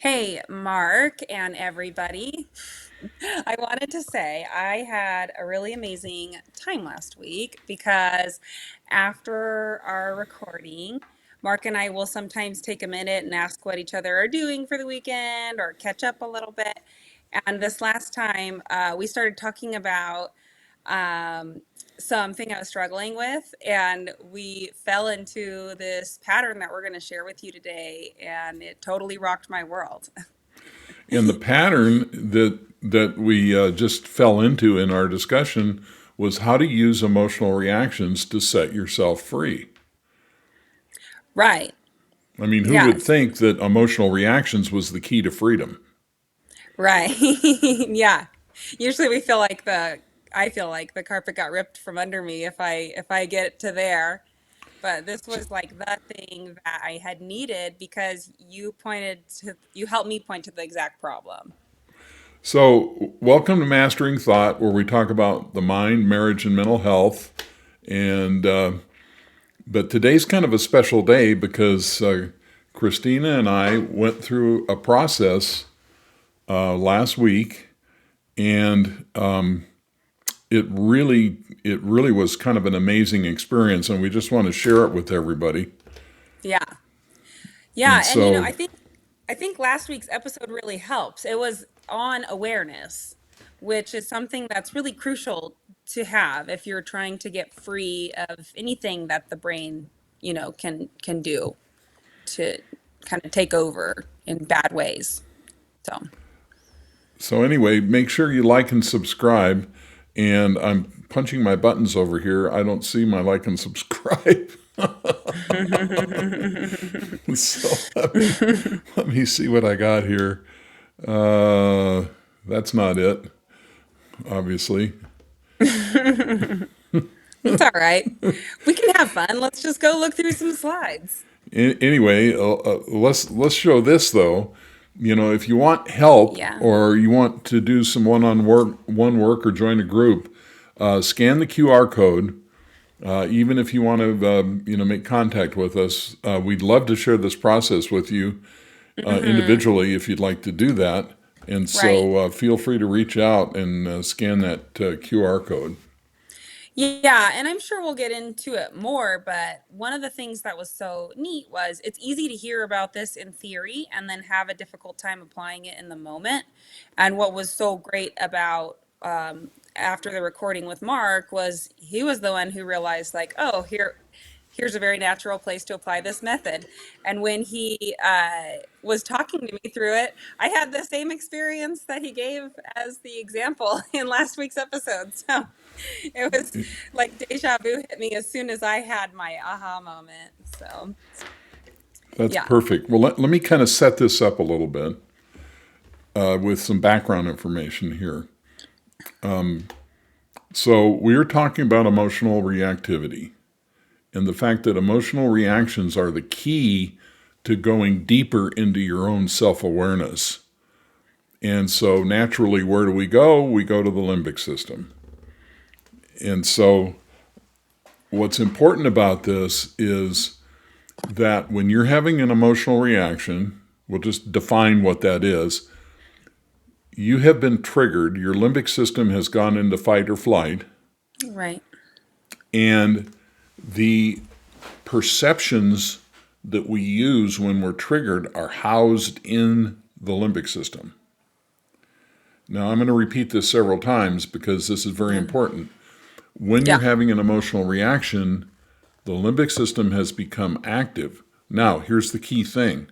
Hey, Mark and everybody. I wanted to say I had a really amazing time last week because after our recording, Mark and I will sometimes take a minute and ask what each other are doing for the weekend or catch up a little bit. And this last time, we started talking about um, something I was struggling with, and we fell into this pattern that we're going to share with you today, and it totally rocked my world. And the pattern that we just fell into in our discussion was how to use emotional reactions to set yourself free. Right. I mean, who would Yes. think that emotional reactions was the key to freedom? Right. Yeah. Usually we feel like I feel like the carpet got ripped from under me if I get to there. But this So, was like the thing that I had needed because you helped me point to the exact problem. so, welcome to Mastering Thought, where we talk about the mind, marriage, and mental health. And but today's kind of a special day because Christina and I went through a process last week, and it really was kind of an amazing experience, and we just want to share it with everybody. Yeah. And Yeah, and so, I think last week's episode really helps. It was on awareness, which is something that's really crucial to have if you're trying to get free of anything that the brain, can do to kind of take over in bad ways. So, so anyway, make sure you like and subscribe. And I'm punching my buttons over here. I don't see my like and subscribe. So let me see what I got here. Uh, that's not it, obviously. it's all right. We can have fun. Let's just go look through some slides. Anyway, let's show this though. You know, if you want help Yeah. or you want to do some one work or join a group, scan the QR code. Even if you want to, make contact with us, we'd love to share this process with you Hmm. individually if you'd like to do that. And Right. so feel free to reach out and scan that QR code. Yeah, and I'm sure we'll get into it more, but one of the things that was so neat was it's easy to hear about this in theory and then have a difficult time applying it in the moment. And what was so great about after the recording with Mark was he was the one who realized like, oh, here's a very natural place to apply this method. And when he was talking to me through it, I had the same experience that he gave as the example in last week's episode. So it was like deja vu hit me as soon as I had my aha moment. So, That's yeah. perfect. Well, let me kind of set this up a little bit with some background information here. So, we're talking about emotional reactivity and the fact that emotional reactions are the key to going deeper into your own self awareness. And so, naturally, where do we go? We go to the limbic system. And so, what's important about this is that when you're having an emotional reaction, we'll just define what that is. You have been triggered, your limbic system has gone into fight or flight, Right. and the perceptions that we use when we're triggered are housed in the limbic system. Now, I'm going to repeat this several times because this is very Yeah. important. When you're Yeah. having an emotional reaction, the limbic system has become active. Now, here's the key thing,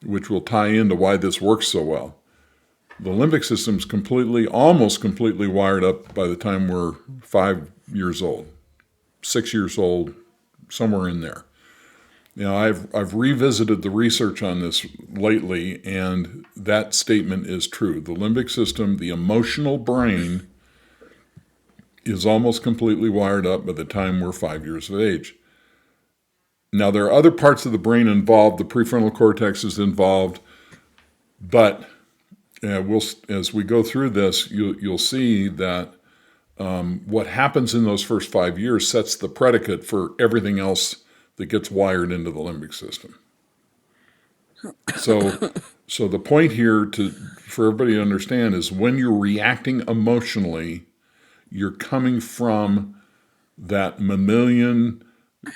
which will tie into why this works so well. The limbic system's almost completely wired up by the time we're 5 years old, 6 years old, somewhere in there. Now, I've revisited the research on this lately, and that statement is true. The limbic system, the emotional brain, is almost completely wired up by the time we're 5 years of age. Now, there are other parts of the brain involved. The prefrontal cortex is involved, but as we go through this, you'll see that what happens in those first 5 years sets the predicate for everything else that gets wired into the limbic system. So, So the point here for everybody to understand is when you're reacting emotionally, you're coming from that mammalian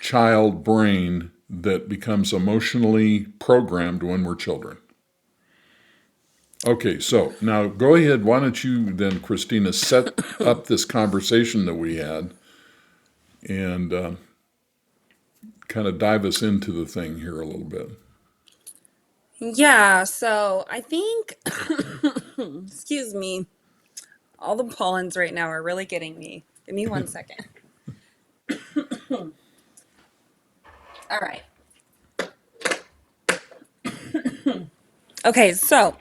child brain that becomes emotionally programmed when we're children. Okay, so now go ahead. Why don't you then, Kristina, set up this conversation that we had and kind of dive us into the thing here a little bit. Yeah, so I think, excuse me, all the pollens right now are really getting me. Give me 1 second. All right. Okay, so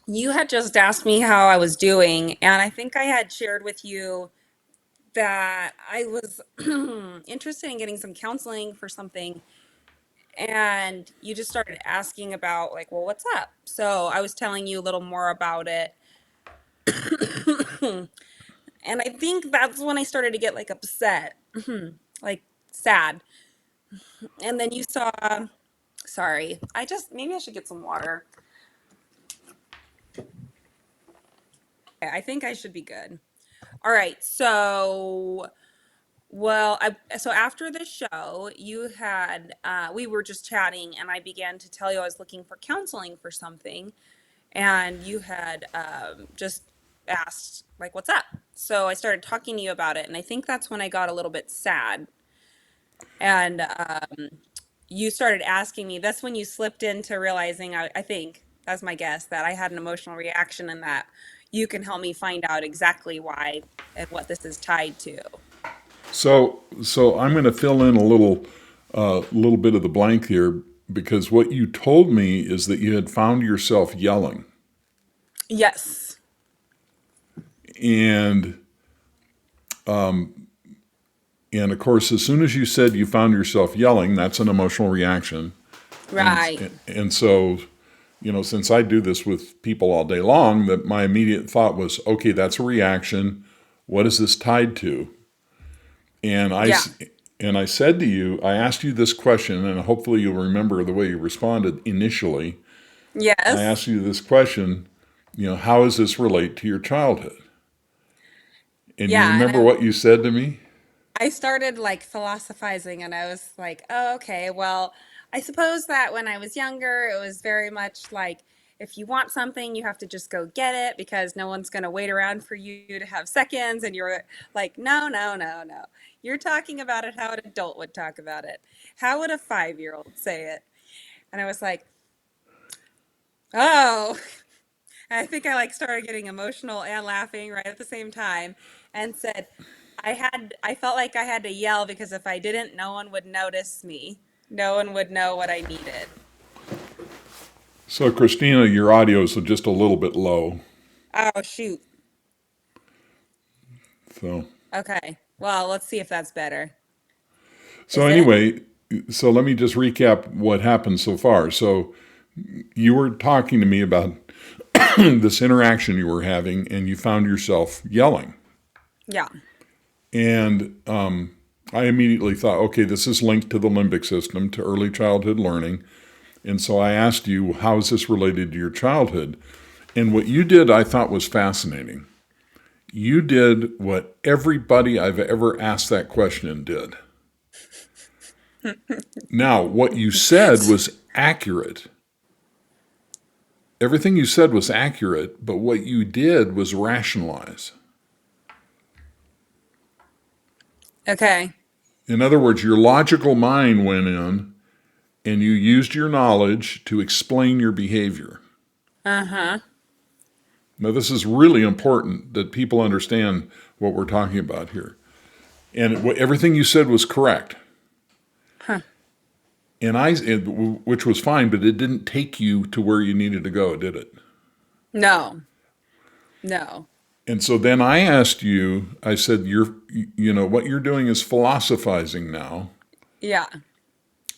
you had just asked me how I was doing, and I think I had shared with you that I was interested in getting some counseling for something, and you just started asking about, like, well, what's up? So I was telling you a little more about it. And I think that's when I started to get like upset, like sad. And then you saw, sorry, maybe I should get some water. Okay, I think I should be good. All right. So after the show, we were just chatting and I began to tell you I was looking for counseling for something. And you had just asked, like, what's up? So I started talking to you about it. And I think that's when I got a little bit sad. And you started asking me, that's when you slipped into realizing, I think, that's my guess, that I had an emotional reaction and that you can help me find out exactly why and what this is tied to. So I'm going to fill in little bit of the blank here because what you told me is that you had found yourself yelling, Yes. and and of course, as soon as you said you found yourself yelling, that's an emotional reaction, Right. and so since I do this with people all day long, that my immediate thought was, okay, that's a reaction. What is this tied to? And I Yeah. and I said to you, I asked you this question, and hopefully you'll remember the way you responded initially. I Yes. asked you this question, how does this relate to your childhood? And you Yeah. And remember what you said to me? I started like philosophizing and I was like, oh, okay, well, I suppose that when I was younger, it was very much like if you want something, you have to just go get it because no one's going to wait around for you to have seconds. And you're like, no, no, no, no. You're talking about it how an adult would talk about it. How would a 5-year-old say it? And I was like, oh, I think I like started getting emotional and laughing right at the same time and said, I felt like I had to yell because if I didn't, no one would notice me. No one would know what I needed. So, Christina, your audio is just a little bit low. Oh, shoot. So, Okay. Well, let's see if that's better. so Is it? anyway, so let me just recap what happened so far. So, you were talking to me about this interaction you were having, and you found yourself yelling. Yeah. And I immediately thought, okay, this is linked to the limbic system, to early childhood learning. And so I asked you, how is this related to your childhood? And what you did, I thought was fascinating. You did what everybody I've ever asked that question did. Now, what you said was accurate. Everything you said was accurate, but what you did was rationalize. Okay. In other words, your logical mind went in and you used your knowledge to explain your behavior. Uh-huh. Now, this is really important that people understand what we're talking about here. And everything you said was correct. Huh. Which was fine, but it didn't take you to where you needed to go, did it? No. No. And so then I asked you, I said, what you're doing is philosophizing now. Yeah.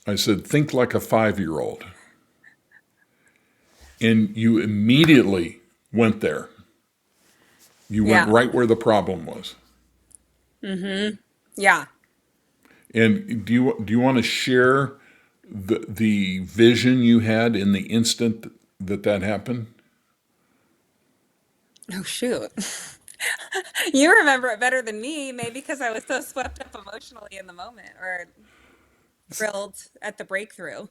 I said, think like a 5-year-old. And you immediately went there. You went Yeah. right where the problem was. Mm-hmm. Yeah. And do you want to share the vision you had in the instant that that happened? Oh, shoot. You remember it better than me, maybe because I was so swept up emotionally in the moment or thrilled at the breakthrough.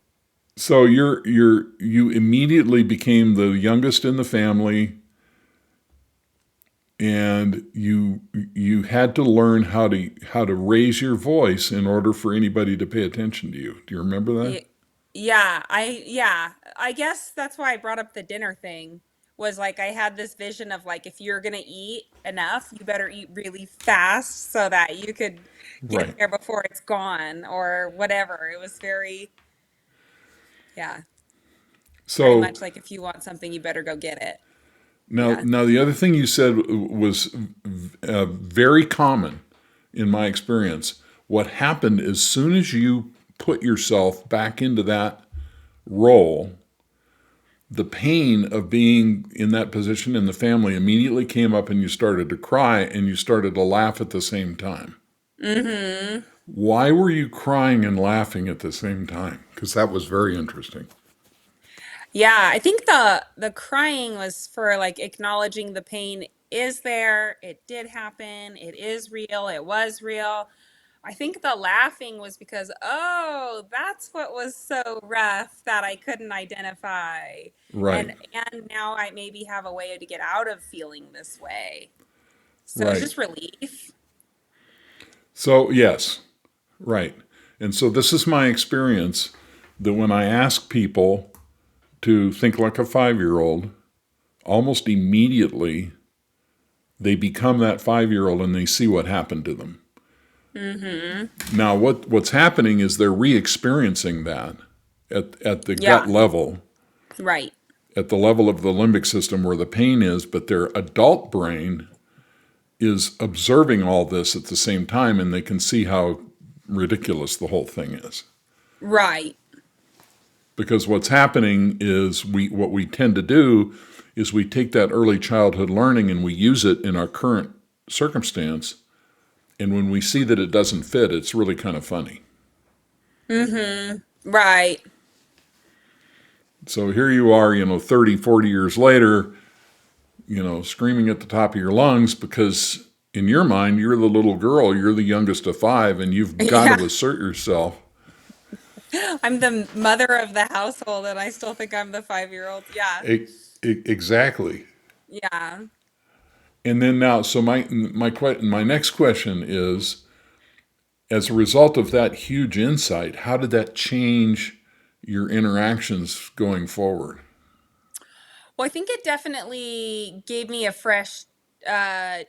So you immediately became the youngest in the family, and you had to learn how to raise your voice in order for anybody to pay attention to you. Do you remember that? Ye- yeah, I guess that's why I brought up the dinner thing was like I had this vision of like if you're gonna eat enough, you better eat really fast so that you could get Right. there before it's gone or whatever. It was very, yeah, very So much like if you want something, you better go get it. Yeah. now the other thing you said was very common in my experience. What happened as soon as you put yourself back into that role, the pain of being in that position in the family immediately came up, and you started to cry and you started to laugh at the same time. Mm-hmm. Why were you crying and laughing at the same time? Because that was very interesting. Yeah, I think the crying was for like acknowledging the pain is there, it did happen, it is real, it was real. I think the laughing was because, oh, that's what was so rough that I couldn't identify. Right, And now I maybe have a way to get out of feeling this way. So it's right. just relief. So, yes, right. And so, this is my experience that when I ask people to think like a 5 year old, almost immediately they become that 5 year old and they see what happened to them. Mm-hmm. Now, what's happening is they're re experiencing that at the gut Yeah, level, right. at the level of the limbic system where the pain is, but their adult brain is observing all this at the same time, and they can see how ridiculous the whole thing is. Right. Because what's happening is what we tend to do is we take that early childhood learning and we use it in our current circumstance, and when we see that it doesn't fit, it's really kind of funny. Mm-hmm. Right. So here you are, 30, 40 years later, screaming at the top of your lungs because in your mind, you're the little girl, you're the youngest of five, and you've got Yeah. to assert yourself. I'm the mother of the household and I still think I'm the 5-year-old. Yeah. Exactly. Yeah. And then now, so my next question is, as a result of that huge insight, how did that change your interactions going forward? Well, I think it definitely gave me a fresh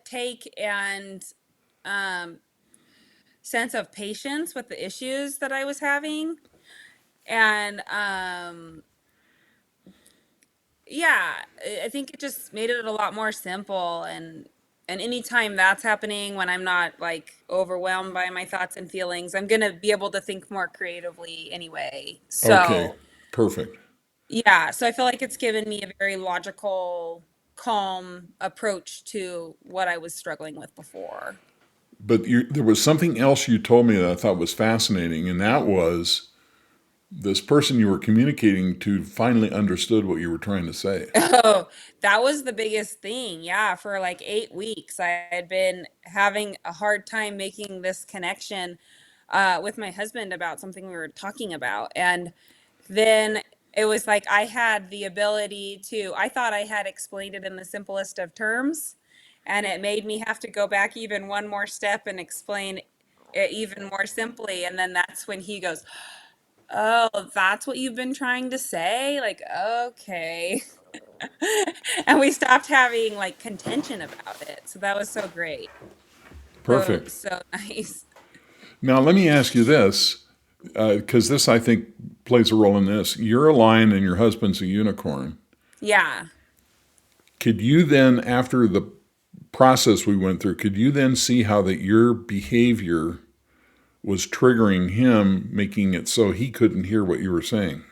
take and um, sense of patience with the issues that I was having. And yeah, I think it just made it a lot more simple and anytime that's happening when I'm not like overwhelmed by my thoughts and feelings, I'm gonna be able to think more creatively anyway. Okay, So perfect. yeah, so I feel like it's given me a very logical, calm approach to what I was struggling with before. But there was something else you told me that I thought was fascinating, and that was this person you were communicating to finally understood what you were trying to say. Oh, that was the biggest thing. Yeah, for like 8 weeks, I had been having a hard time making this connection with my husband about something we were talking about. And then it was like I had the ability to, I thought I had explained it in the simplest of terms, and it made me have to go back even one more step and explain it even more simply. And then that's when he goes, oh, that's what you've been trying to say? Like, okay. And we stopped having like contention about it. So that was so great. So, Perfect. so nice. Now, let me ask you this, because this, I think, plays a role in this. You're a lion and your husband's a unicorn. Yeah. Could you then, after the process we went through, could you then see how that your behavior was triggering him, making it so he couldn't hear what you were saying?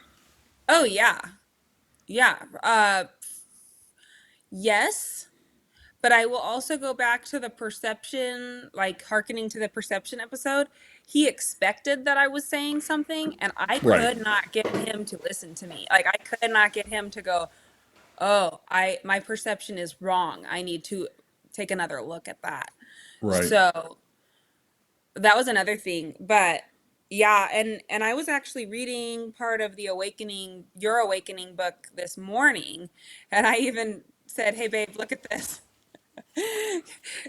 Oh, yeah. Yeah. Yes. But I will also go back to the perception, like hearkening to the perception episode. he expected that I was saying something, and I Right. could not get him to listen to me. Like I could not get him to go, "Oh, I my perception is wrong. I need to take another look at that." Right. So that was another thing. But yeah, and I was actually reading part of the Awakening, Your Awakening book this morning, and I even said, "Hey babe, look at this."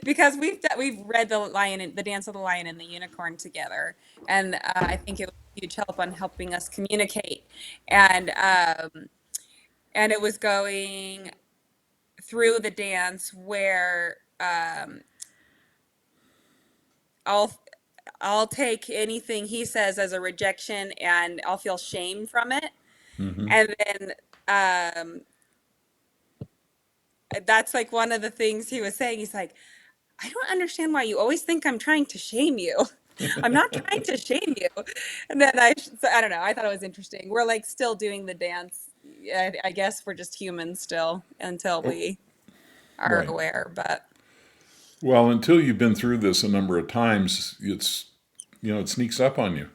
Because we've read the Dance of the Lion and the Unicorn together, and I think it was a huge help on helping us communicate. And it was going through the dance where I'll I'll take anything he says as a rejection, and I'll feel shame from it. Mm-hmm. And then um, that's like one of the things he was saying. He's like, I don't understand why you always think I'm trying to shame you. I'm not trying to shame you. And then so I don't know. I thought it was interesting. We're like still doing the dance. I guess we're just humans still until Oh, we are right. aware. But Well, until you've been through this a number of times, it sneaks up on you.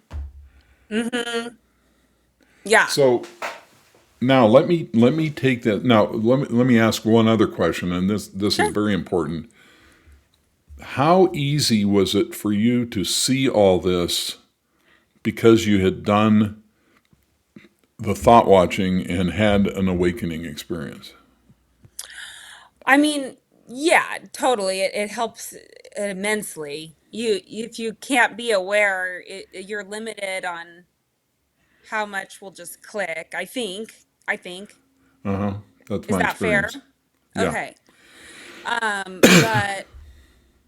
hmm yeah, So now let me take that. Now let me ask one other question, and this is sure. very important. How easy was it for you to see all this because you had done the thought watching and had an awakening experience? I mean, yeah, totally. It helps immensely. If you can't be aware, you're limited on how much will just click. I think. Uh huh. That's Is my that fair? experience. Yeah. Okay. But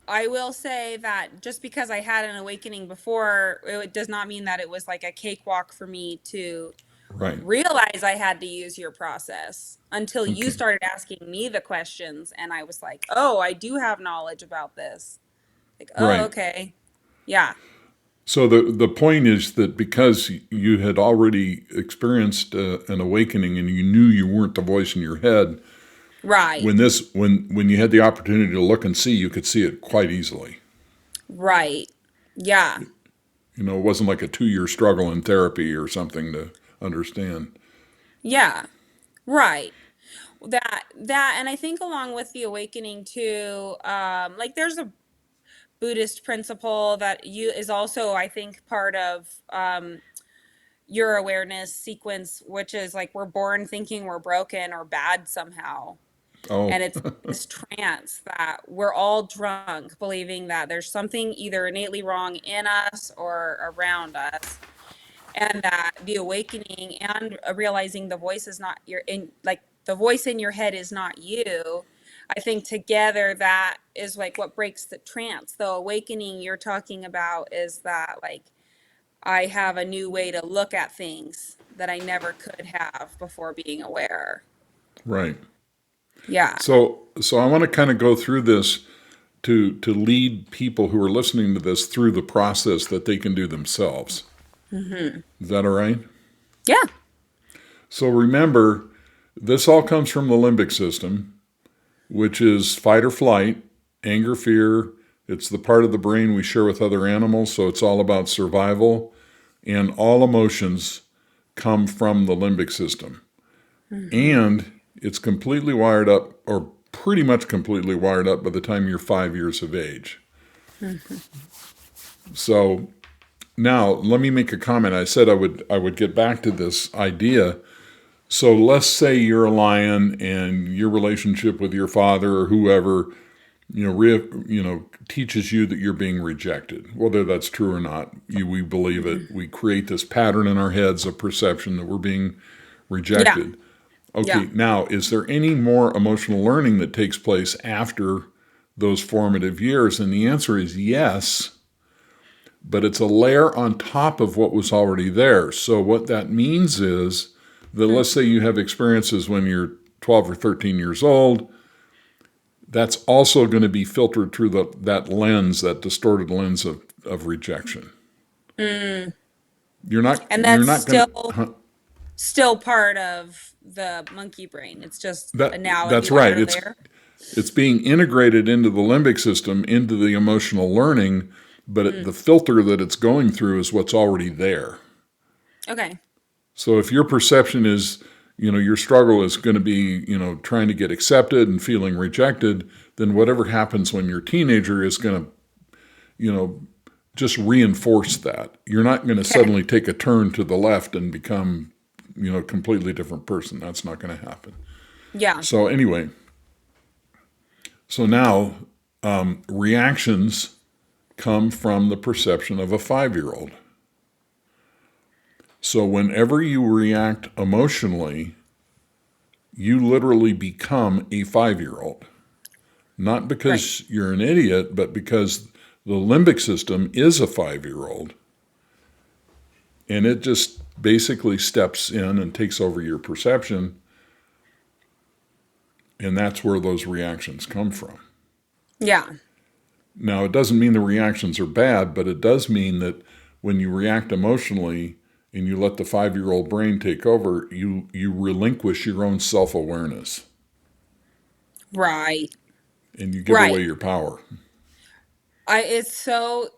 I will say that just because I had an awakening before, it does not mean that it was like a cakewalk for me to Right. realize I had to use your process until you Okay. started asking me the questions, and I was like, "Oh, I do have knowledge about this." Like, "Oh, Right. okay." Yeah. So the point is that because you had already experienced an awakening and you knew you weren't the voice in your head, Right. when you had the opportunity to look and see, you could see it quite easily. Right. Yeah. It wasn't like a 2 year struggle in therapy or something to understand. Yeah. Right. That and I think along with the awakening too, like there's a Buddhist principle that you is also, I think, part of your awareness sequence, which is like we're born thinking we're broken or bad somehow. Oh, And it's this trance that we're all drunk, believing that there's something either innately wrong in us or around us. And that the awakening and realizing the voice is not your in like the voice in your head is not you. I think together that is like what breaks the trance. The awakening you're talking about is that like I have a new way to look at things that I never could have before being aware. right. Yeah. So I want to kind of go through this to lead people who are listening to this through the process that they can do themselves. hmm Is that all right? Yeah. So remember, this all comes from the limbic system, which is fight or flight, anger, fear. It's the part of the brain we share with other animals, so it's all about survival. And all emotions come from the limbic system. hmm And it's completely wired up, or pretty much completely wired up by the time you're 5 years of age. hmm So now let me make a comment. I said I would get back to this idea. So let's say you're a lion and your relationship with your father or whoever, teaches you that you're being rejected. Whether that's true or not, we believe it. We create this pattern in our heads of perception that we're being Yeah. rejected. Yeah. Okay, now is there any more emotional learning that takes place after those formative years? And the answer is yes, but it's a layer on top of what was already there. So what that means is that let's say you have experiences when you're 12 or 13 years old, that's also going to be filtered through that lens, that distorted lens of rejection. Mm. You're not And you're that's not going still part of the monkey brain. It's just now a that's new right. outer It's layer. it's being integrated into the limbic system, into the emotional learning, Mm. the filter that it's going through is what's already there. Okay. So if your perception is, your struggle is going to be, trying to get accepted and feeling rejected, then whatever happens when you're a teenager is going to, you know, just reinforce that. You're not going to Okay. suddenly take a turn to the left and become, a completely different person. That's not going to happen. Yeah. So anyway, so now reactions come from the perception of a 5-year-old. So whenever you react emotionally, you literally become a 5-year-old. Not Right. because you're an idiot, but because the limbic system is a 5-year-old. And it just basically steps in and takes over your perception. And that's where those reactions come from. Yeah. Now, it doesn't mean the reactions are bad, but it does mean that when you react emotionally and you let the 5-year-old brain take over, you relinquish your own self-awareness Right. and you give away Right. your power. It's so,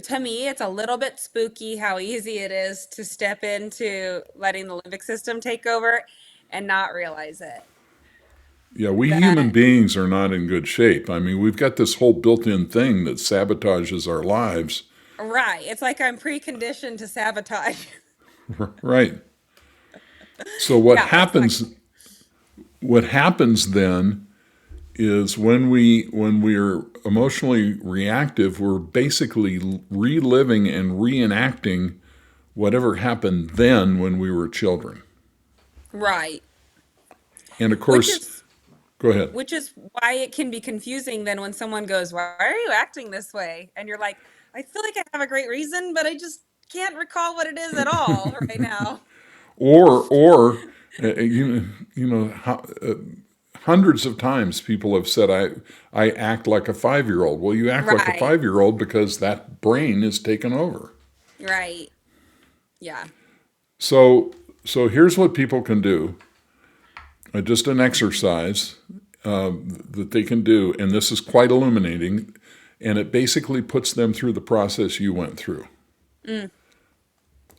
to me, it's a little bit spooky how easy it is to step into letting the limbic system take over and not realize it. Yeah, we human That, beings are not in good shape. I mean, we've got this whole built-in thing that sabotages our lives. right. It's like I'm preconditioned to sabotage. Right. So Yeah, it's not good. what happens then is when we're emotionally reactive, we're basically reliving and reenacting whatever happened then when we were children. Right. And of Which course, is go ahead. which is why it can be confusing then when someone goes, "Why are you acting this way?" And you're like, "I feel like I have a great reason, but I just can't recall what it is at all right now." Or hundreds of times people have said I act like a 5-year-old. Well, you act like a Right. 5-year-old because that brain is taken over. Right. Yeah. So here's what people can do. Just an exercise that they can do, and this is quite illuminating, and it basically puts them through the process you went through. Mm.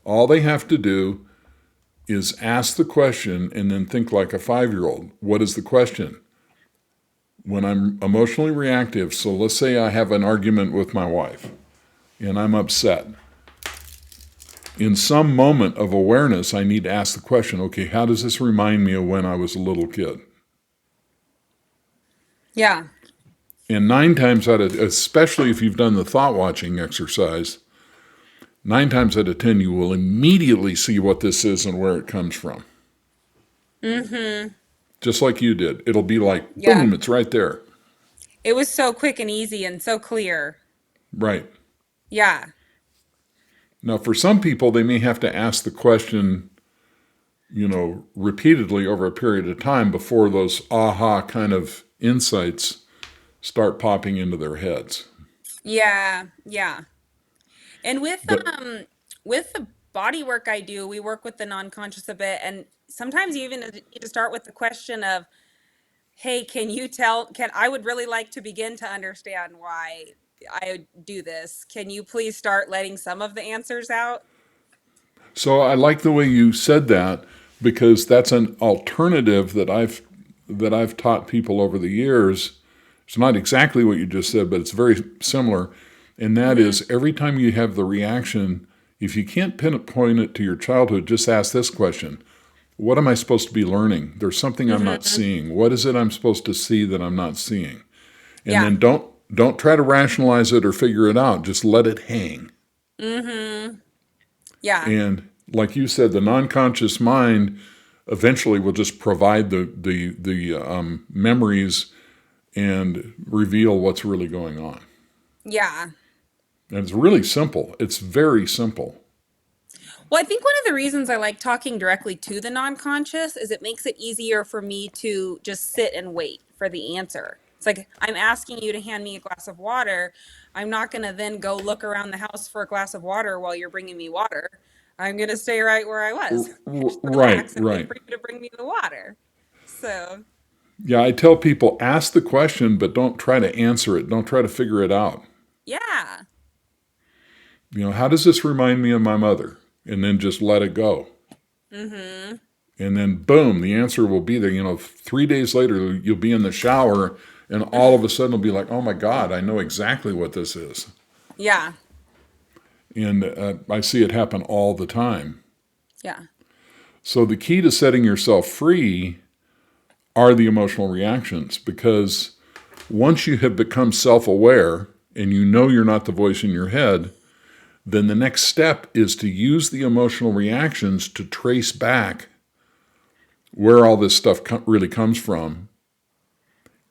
All they have to do is ask the question and then think like a 5-year-old. What is the question? When I'm emotionally reactive, so let's say I have an argument with my wife and I'm upset. In some moment of awareness, I need to ask the question, okay, how does this remind me of when I was a little kid? Yeah. And 9 times out of, especially if you've done the thought watching exercise, 9 times out of 10, you will immediately see what this is and where it comes from. Mm-hmm. Just like you did. It'll be like, Yeah. boom, it's right there. It was so quick and easy and so clear. Right. Yeah. Now, for some people, they may have to ask the question, repeatedly over a period of time before those aha kind of insights start popping into their heads. Yeah. Yeah. And But with the body work I do, we work with the non-conscious a bit, and sometimes you even need to start with the question of, "Hey, can you tell, can I would really like to begin to understand why I do this. Can you please start letting some of the answers out?" so I like the way you said that because that's an alternative that I've taught people over the years. It's not exactly what you just said, but it's very similar. And that Mm-hmm. is every time you have the reaction, if you can't pinpoint it to your childhood, just ask this question. What am I supposed to be learning? There's something I'm not Mm-hmm. seeing. What is it I'm supposed to see that I'm not seeing? And Yeah. then don't try to rationalize it or figure it out. Just let it hang. Mm-hmm. Yeah. And like you said, the non-conscious mind eventually will just provide the memories and reveal what's really going on. Yeah. And it's really simple. It's very simple. Well, I think one of the reasons I like talking directly to the non-conscious is it makes it easier for me to just sit and wait for the answer. It's like I'm asking you to hand me a glass of water. I'm not going to then go look around the house for a glass of water while you're bringing me water. I'm going to stay right where I was. Just Right, relax and wait right. for you to bring me the water. So, Yeah, I tell people ask the question, but don't try to answer it. Don't try to figure it out. yeah. How does this remind me of my mother? And then just let it go. Mm-hmm. And then boom, the answer will be there. 3 days later, you'll be in the shower and all of a sudden it'll be like, oh my God, I know exactly what this is. Yeah. And I see it happen all the time. Yeah. So the key to setting yourself free are the emotional reactions, because once you have become self-aware and you know you're not the voice in your head, then the next step is to use the emotional reactions to trace back where all this stuff really comes from.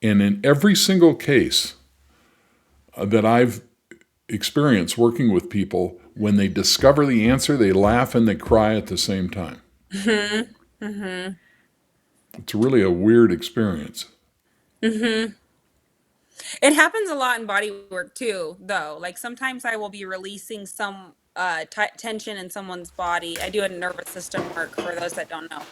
And in every single case that I've experienced working with people, when they discover the answer, they laugh and they cry at the same time. Mm-hmm. Mm-hmm. It's really a weird experience. Mm-hmm. It happens a lot in body work too, though. Like sometimes I will be releasing some tension in someone's body. I do a nervous system work for those that don't know.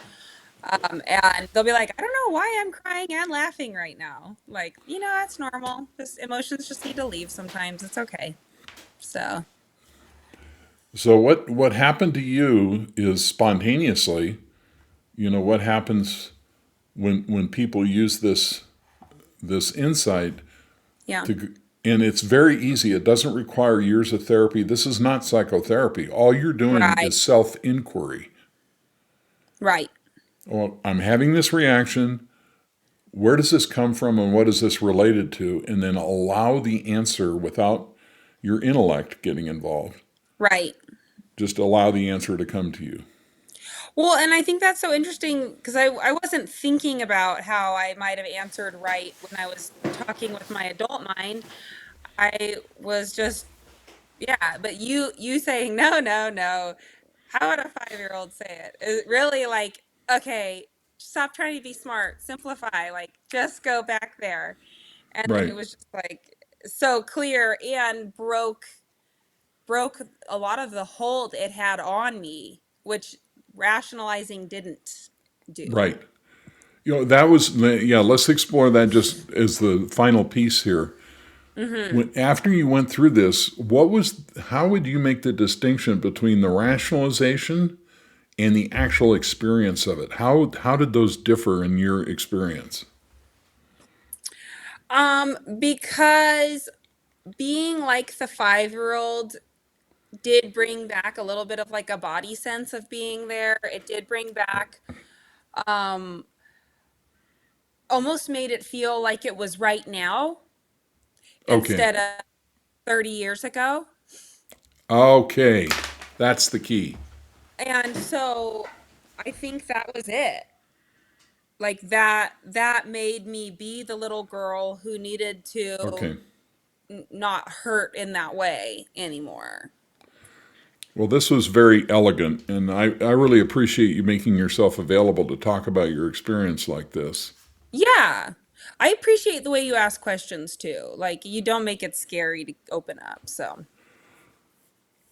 And they'll be like, I don't know why I'm crying and laughing right now. Like, that's normal. Just emotions just need to leave sometimes. It's okay. So, So what happened to you is spontaneously, what happens when people use this insight yeah. to, and it's very easy. It doesn't require years of therapy. This is not psychotherapy. All you're doing Right. is self-inquiry. Right. Well, I'm having this reaction. Where does this come from and what is this related to? And then allow the answer without your intellect getting involved. Right. Just allow the answer to come to you. Well, and I think that's so interesting because I wasn't thinking about how I might have answered right when I was talking with my adult mind. I was just, yeah, but you saying no, no, no. How would a 5-year-old say it? Is it really like, okay, stop trying to be smart, simplify, like just go back there. And then Right, it was just like so clear and broke a lot of the hold it had on me, which rationalizing didn't do. right. That was, yeah, let's explore that just as the final piece here. Hmm. After you went through this, how would you make the distinction between the rationalization and the actual experience of it? How did those differ in your experience? Because being like the 5-year-old did bring back a little bit of like a body sense of being there. It did bring back, um, almost made it feel like it was right now Okay. instead of 30 years ago. Okay. That's the key. And so I think that was it. Like that made me be the little girl who needed to Okay. not hurt in that way anymore. Well, this was very elegant, and I really appreciate you making yourself available to talk about your experience like this. Yeah. I appreciate the way you ask questions too. Like you don't make it scary to open up. So,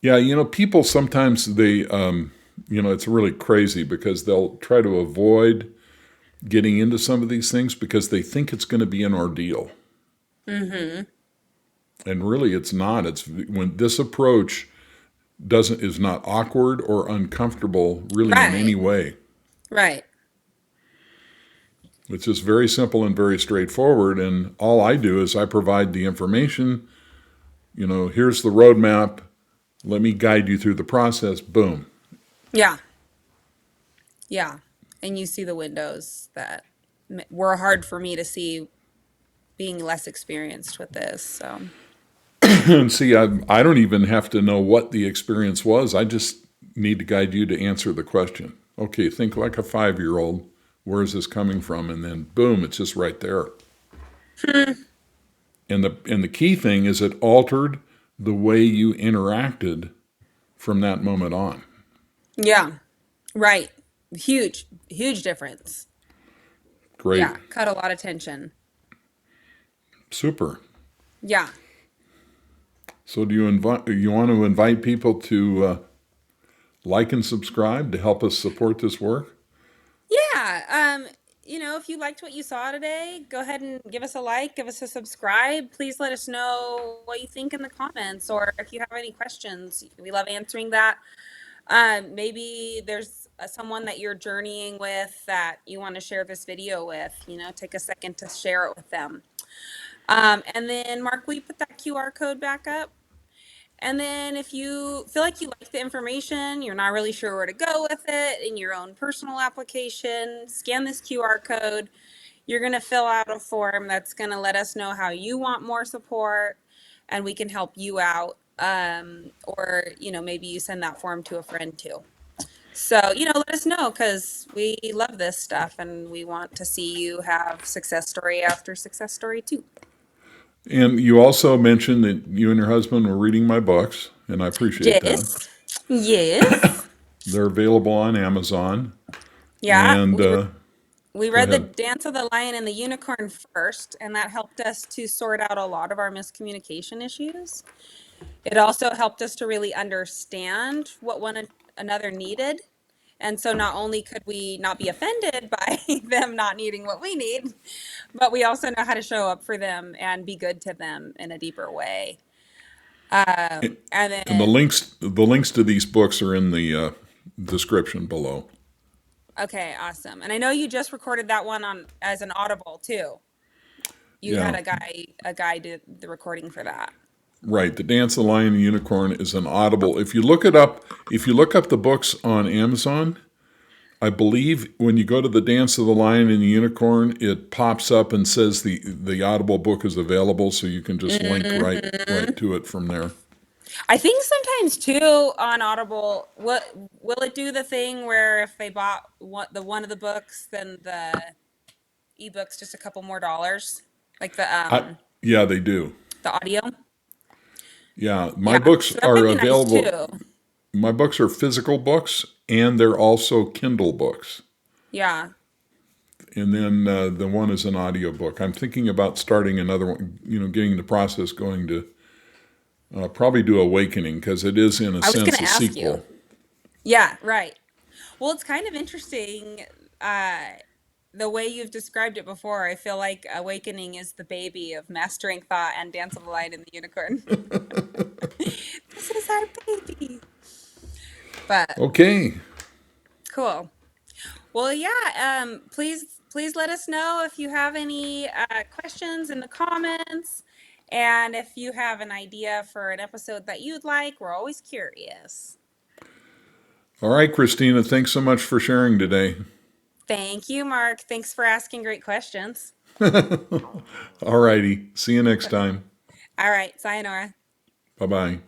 Yeah, people sometimes it's really crazy because they'll try to avoid getting into some of these things because they think it's going to be an ordeal. hmm. And really it's not. It's when this approach doesn't is not awkward or uncomfortable really in any Right. way. Right. It's just very simple and very straightforward. And all I do is I provide the information. Here's the roadmap. Let me guide you through the process. Boom. Yeah. Yeah. And you see the windows that were hard for me to see being less experienced with this. So, And see, I don't even have to know what the experience was. I just need to guide you to answer the question. Okay, think like a 5-year-old. Where is this coming from? And then boom, it's just right there. And the key thing is it altered the way you interacted from that moment on. yeah. Right. Huge, huge difference. Great. Yeah. Cut a lot of tension. Super. Yeah. So you want to invite people to like and subscribe to help us support this work? Yeah. if you liked what you saw today, go ahead and give us a like, give us a subscribe. Please let us know what you think in the comments, or if you have any questions. We love answering that. Maybe there's someone that you're journeying with that you want to share this video with. Take a second to share it with them. And then, Mark, will you put that QR code back up? And then if you feel like you like the information, you're not really sure where to go with it in your own personal application, scan this QR code. You're going to fill out a form that's going to let us know how you want more support, and we can help you out. Or, maybe you send that form to a friend too. So, let us know, because we love this stuff and we want to see you have success story after success story too. And you also mentioned that you and your husband were reading my books, and I appreciate that. Yes. Yes. They're available on Amazon. Yeah. And We go read The ahead. Dance of the Lion and the Unicorn first, and that helped us to sort out a lot of our miscommunication issues. It also helped us to really understand what one another needed. And so not only could we not be offended by them not needing what we need, but we also know how to show up for them and be good to them in a deeper way. And And then, the links to these books are in the description below. okay, awesome. And I know you just recorded that one on as an Audible too. You had Yeah, a guy do the recording for that. right. The Dance of the Lion and the Unicorn is an Audible. If you look it up, if you look up the books on Amazon, I believe when you go to the Dance of the Lion and the Unicorn, it pops up and says the Audible book is available, so you can just link right Mhm. to it from there. I think sometimes too on Audible, what will it do the thing where if they bought one of the books, then the ebook's just a couple more dollars, like I, yeah, they do. the audio. Yeah, my Yeah, books so that are might be nice available. too. My books are physical books, and they're also Kindle books. Yeah. And then the one is an audio book. I'm thinking about starting another one. Getting the process going to probably do Awakening because it is in a I was sense gonna a ask you. sequel. Yeah, right. Well, it's kind of interesting, the way you've described it before. I feel like Awakening is the baby of Mastering Thought and Dance of the Lion and the Unicorn. This is our baby. But Okay. cool. Well, yeah, please let us know if you have any questions in the comments, and if you have an idea for an episode that you'd like. We're always curious. All right, Kristina. Thanks so much for sharing today. Thank you, Mark. Thanks for asking great questions. All righty. See you next time. All right, sayonara. Bye bye.